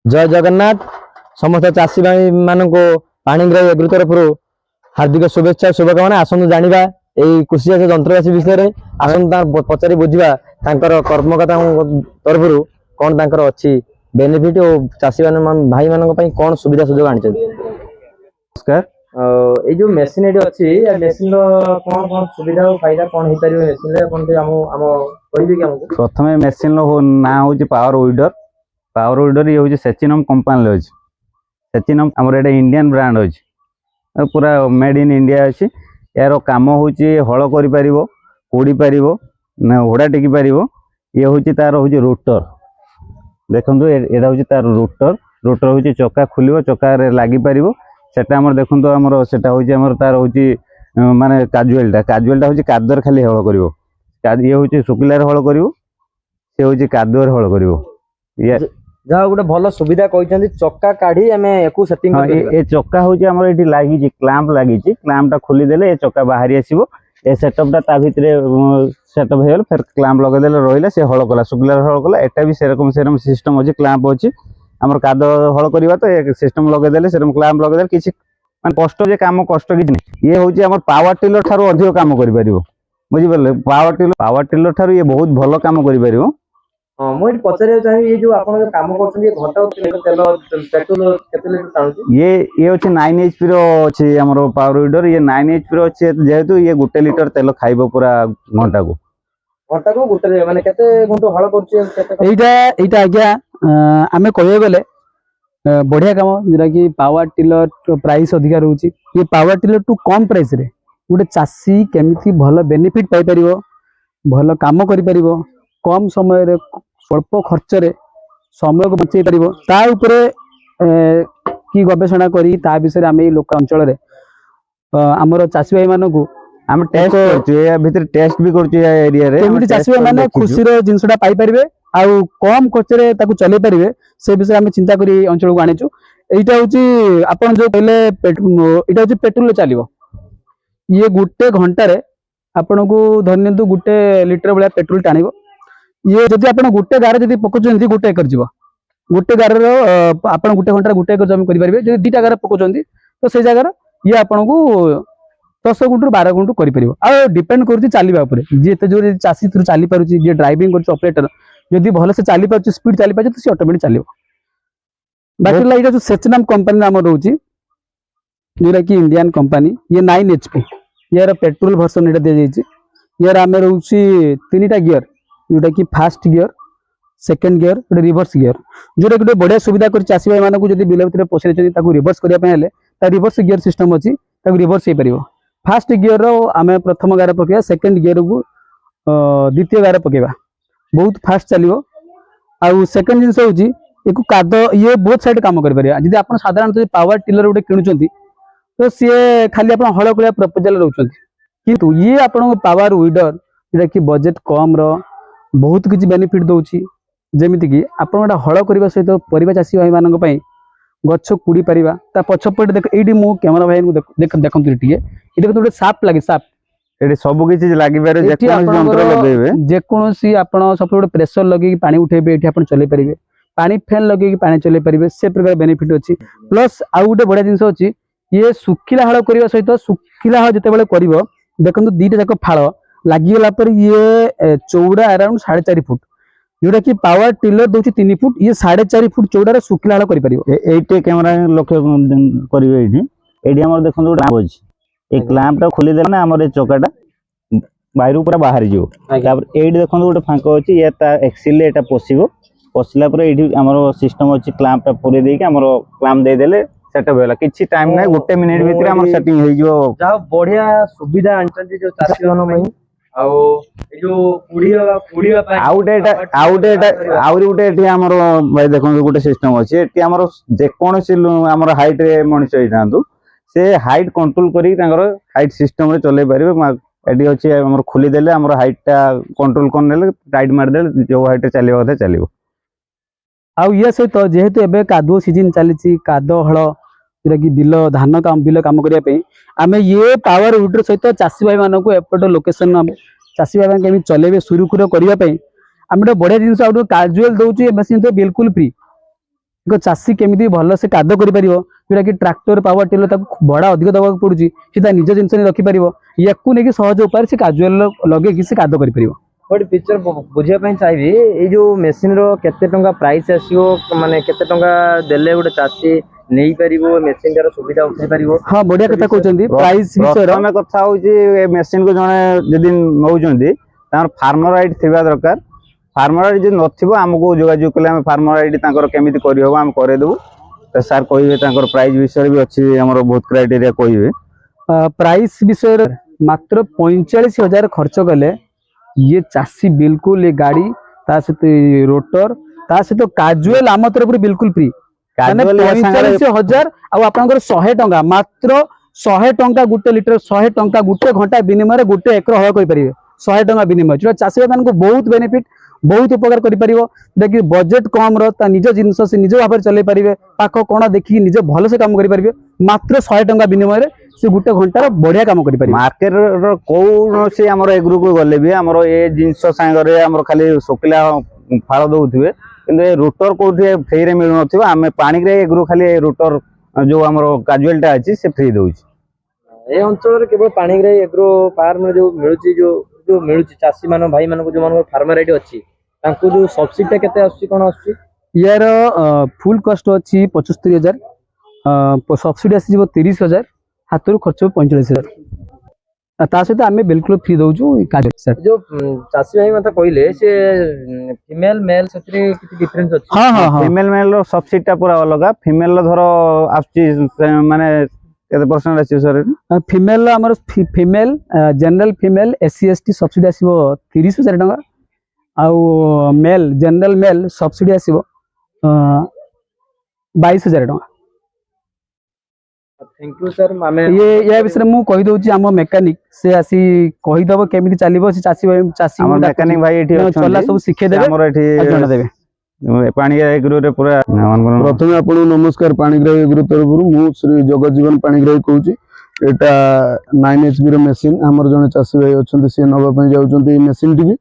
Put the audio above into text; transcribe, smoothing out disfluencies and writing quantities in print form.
जय जगन्नाथ समस्त चाषी भाई मान को पाणीग्राही एग्रो तरफ हार्दिक शुभेच्छा शुभकामना। आसतु जानिबा एई कृषि चाष जंत्रपाती विषय आसतु पचारि बुझिबा तांकर कर्मकर्ता तरफ कौन तांकर अछि बेनिफिट और चाषी भाई मान कौन सुविधा सुजोग आनी। नमस्कार, ये जो मेसीन एटी अछि या मेसीन कौन कौन सुविधा और फायदा कौन हे परियो मेसीन ले कोन हम कहिबे कि हमको प्रथम मेसीन ना होची पावर वीडर। पावर वीडर ये होची सेचिनम कंपनी ले अछि। सेचिनम हमर एटा इंडियन ब्रांड अछि, पूरा मेड इन इंडिया अछि। यार काम होची हळ करि परिबो, कोडी परिबो ना होडा टेकी परिबो। ये होची तार होची रोटर। देखंतु एटा होची तार रोटर। रोटर होची चक्का खुलिबो, चक्का रे लागि परिबो। सेटा हमर देखंतु हमर सेटा होची हमर तार होची माने काजुएलटा होची कादर खाली हळ करिवो। ये होची सुकिलार हळ करिवो, से होची कादर हळ करिवो। ये जा गोटे भल सुविधा कहते चक्का काढ़ी आम एकू सेटिंग ए चक्का होची हमर एठी लागि क्लैंप लागि क्लैंपटा खोली देले ए चक्का बाहरी आसीबो। ए सेटअपटा ता भितरे सेटअप हेल फिर क्लैंप लगे देले रहिला से हळ कला सुकिलार हळ कला। एटा भी सेरकम सिस्टम अछि, क्लैंप अछि। हमर काद हळ करिवा तो ए सिस्टम लगे देले सेरम क्लैंप लगे देले किछि माने कष्ट जे काम कष्ट किछि नै। ये होची हमर पावर टिलर थारो अधिक काम करि परिबो, बुझि परले। पावर टिलर थारो ये बहुत भलो काम करि परिबो। हां मोइ पचारे चाहि ये जो आपण काम करछन ये घंटा तेल पेट्रोल केते लीटर टाणुची। ये होची 9 एचपी रो अछि हमर पावर वीडर। ये 9 एचपी रो अछि जेहेतु ये 1 लीटर तेल खाइबो पूरा घंटा को गुटे माने केते घंटा हळ करछि केते एटा आज्ञा आमे कहबे बेले बढ़िया काम जेरा कि पावर टिलर प्राइस अधिक रहउची। ये पावर टिलर टू कम प्राइस रे गोटे चासी केमिति भलो बेनिफिट पाई परिबो, भलो काम करि परिबो, कम समय रे स्वल्प खर्च रे समय को बचाई परिबो। ता ऊपर की गवेषणा करी ता विषय आमे लोक अंचल रे हमर चासी भाई मानको हम टेस्ट करछु। ए भीतर टेस्ट भी करछु ए एरिया रे। केमिति चासी भाई माने खुशी रो जिंसटा पाई परिबे आउ कम खर्च रे ताकू चले परिबे से विषय आमे चिंता करी अंचल को आनिछु। एटा होची आपण जो कहले एटा होची पेट्रोल ले चलिबो। ये गुटे घंटा रे आपण को धन्यंतु गुटे लीटर बळा पेट्रोल टाणिबो। ये जदि आपण गुटे गारे जदि पकोचंती गुटे एकर जीवो। गुटे गारे रो आपण गुटे घंटा गुटे एकर जमी करि परिबे। जदि दुटा गारे पकोचंती तो से जगह ये आपण को 10 गुंटू 12 गुंटू करि परिबो। आ डिपेंड करती चालिबा ऊपर जे एते जोर चासी थ्रू चाली पारुची, जे ड्राइविंग करछ ऑपरेटर जदि भले से चाली पारुची, स्पीड चाली पारुची तो से ऑटोमेटिक चालिबो। बाकी लाइटा जो सेचनाम कंपनी नाम रहउची जेरा कि इंडियन कंपनी। ये 9 एचपी यार पेट्रोल वर्जन एटा दे जाईची। यार आमे रहउची तीनटा गियर जोटा कि फास्ट गियर, सेकंड गियर, गोटे रिवर्स गियर। जोटा कि बढ़िया सुविधा कर चासी भाई मानक जदि बिल भितर पसरे चली ताकू रिवर्स करिया पे हेले ता रिवर्स गियर सिस्टम अछि, ताकू रिवर्स हे परिबो। फास्ट गियर रो आमे प्रथम गारे पकेबा, सेकंड गियर को द्वितीय गारे पकेबा, बहुत फास्ट चलिबो। आ सेकंड जिंस होची एको काद ये बोथ साइड काम करि परिया। जदि आपण साधारणतः पावर टिलर उडे किनुचंती तो से खाली आपण हळ करिया प्रपोजल रहउचंती, किंतु ये आपण पावर वीडर जेटा कि बजेट कम रो बहुत किछि बेनिफिट दउची। जेमिति कि आपण गोटा हळ करिबा सहित परिबा चासी भाई मानक पई गच्छ कुडी परिबा ता पछपट देख एडी मो कैमरा भाई को देखंतु टिके एडी गोटे साप लागि साप एडी सब किछि लागि पारे। जे कोन यंत्र लगेबे, जे कोनोसी आपण सब गोटे प्रेशर लगे पानी उठेबे एठी आपण चले परिबे, पानी फैन लगे पानी चले परिबे, से प्रकार बेनिफिट अछि। प्लस आ गोटे बढ़िया जिंस अछि ये सुखिला हळ करिबा सहित सुखिला हळ जते बेले करिवो देखंतु दीटा जाक फाळ लागि गेला पर ये चौड़ा अराउंड 4.5 फुट, जोटा कि पावर टिलर दोची 3 फुट, ये 4.5 फुट चौड़ा रे सुखिला हळ करि परिबो। एइटे कैमरा लक्ष्य करिवे एठी। एडी हमर देखंतु गोटे क्लैंप अछि। ए क्लैंपटा खोली देना हमर ए चकाटा बाहर पूरा बाहर जिवो। तापर एडी देखंतु गोटे फांको अछि, ये ता एक्सिल ले एटा पसिबो। पसला पर एठी हमर सिस्टम अछि, क्लैंपटा पुरे देके हमर क्लैंप दे देले सेटअप होला। किछि टाइम नै, गोटे मिनिट भितर हमर सेटिंग होई जिवो। जा बढ़िया सुविधा आनचंती जो चासी जन मई आउ ए जो कुड़िया पाई आउरी गोटे एठी हमर भाई देखंतु गोटे सिस्टम अछि। एठी हमर जे कोनोसी हमर हाइट रे मनुष्य हितांतु से हाइट कंट्रोल करी तांगर हाइट सिस्टम रे चले परिबे। एडी अछि हमर खोली देले हमर हाइटटा कंट्रोल करनेले टाइट मार देले जो हाइट रे चलिबो कथा चलिबो। आउ ये सहित जेहेतु एबे कादो सीजन चलीची, कादो हळ जेरा कि बिल धान काम बिल काम करिया पे आमे ये पावर वीडर सहित चासी भाई मानको एपट लोकेशन चासी भाई केमि चलेबे सुरुखुर करिया पे आम गोटे बढ़िया जिन आउ काजुआल दौर ये मेसीन तो बिल्कुल फ्री एक चाषी केमी भल से काद कर जोटा कि ट्राक्टर पावर टिलर बड़ा अधिक दवा पड़ुची से निज जिन रखिपर या सहज उपाय से काजुआल लगे से काद कर गोटे पिक्चर बुझापी चाहिए ये जो मेसीन रो केते टंका प्राइस आसीओ माने केते टंका देले गोटे चाषी नहीं पारिबो मेसीन तार सुविधा उठाई पारिबो। हाँ बढ़िया कथा कहते प्राइस विषय प्रथम कथा होची मेसीन को जने जदि नौचंदी तार फार्मर आईडी थिबा दरकार फार्मर आईडी जे नथिबो हमको जोगाजोग कले हम फार्मर आईडी तांकर केमिति करि होबो हम करे देबो तो सर कहिबे तांकर प्राइस विषय भी अछि हमर बहुत क्राइटेरिया कहिबे प्राइस विषय मात्र 45,000 खर्च कले ये चाषी बिल्कुल ये गाड़ी ता सहित रोटर ता सहित काजुएल आम तरफ बिल्कुल फ्री 45,000 आपंकर 100 टंका मात्र 100 टंका गोटे लिटर 100 टंका गोटे घंटा विनिमय गोटे एकर हल करेंगे 100 टंका विनिमय जो चाषी मान को बहुत बेनिफिट बहुत उपकार करें बजेट कम निज जिनस से निज भाव चल पारे पाख कण देखिए निजे भल से काम करेंगे मात्र 100 टंका विनिमय से गोटे घंटार बढ़िया काम करें मार्केट कौन से आम एग्रो को गले भी आम ये जिनस सांगे आम खाली शुखिला फाड़ दौथे कि रोटर कौटे फ्री रे मिलू न आम पानी एग्रो खाली रोटर जो आम काजुआलटा अच्छी से फ्री दौर ए अंचल केवल पानी एग्रो फार्म जो मिलूची जो मिलूची चाषी मान भाई मान जो मान फार्मर आईडी अच्छी तांको जो सब्सिडी केते आछी कोन आछी यार फुल कॉस्ट अच्छी 75,000 सब्सिडी आसी 30,000 हाथ खर्च 45,000 ता सहित आम बिल्कुल फ्री दौचु जो चाषी भाई मत कहले से फीमेल मेल से डिफरेंस अच्छी। हाँ हाँ हाँ फीमेल मेल रो सब्सिडी पूरा अलग फीमेल धर आछी माने केते परसेंट आछी सर फीमेल हमर female general female SC ST subsidy आसीबो 30,000 टंका आउ मेल जनरल मेल सब्सिडी आसीबो 22,000 टंका। थैंक यू सर मामे ये या विषय मु कहि दउची हम मैकेनिक से आसी कहि दबो केमिति चलिबो से चासी हमर मैकेनिक भाई एठी चला सब सिखे देबे हमर एठी जणा देबे पानी एग्रो रे पूरा प्रथम आपन नमस्कार पाणीग्राही एग्रो तरफ मु श्री जगजीवन पाणीग्राही कहूची एटा 9 HP रो मशीन हमर जने चासी भाई अछंती से नबा पई जाउचंती मशीन टी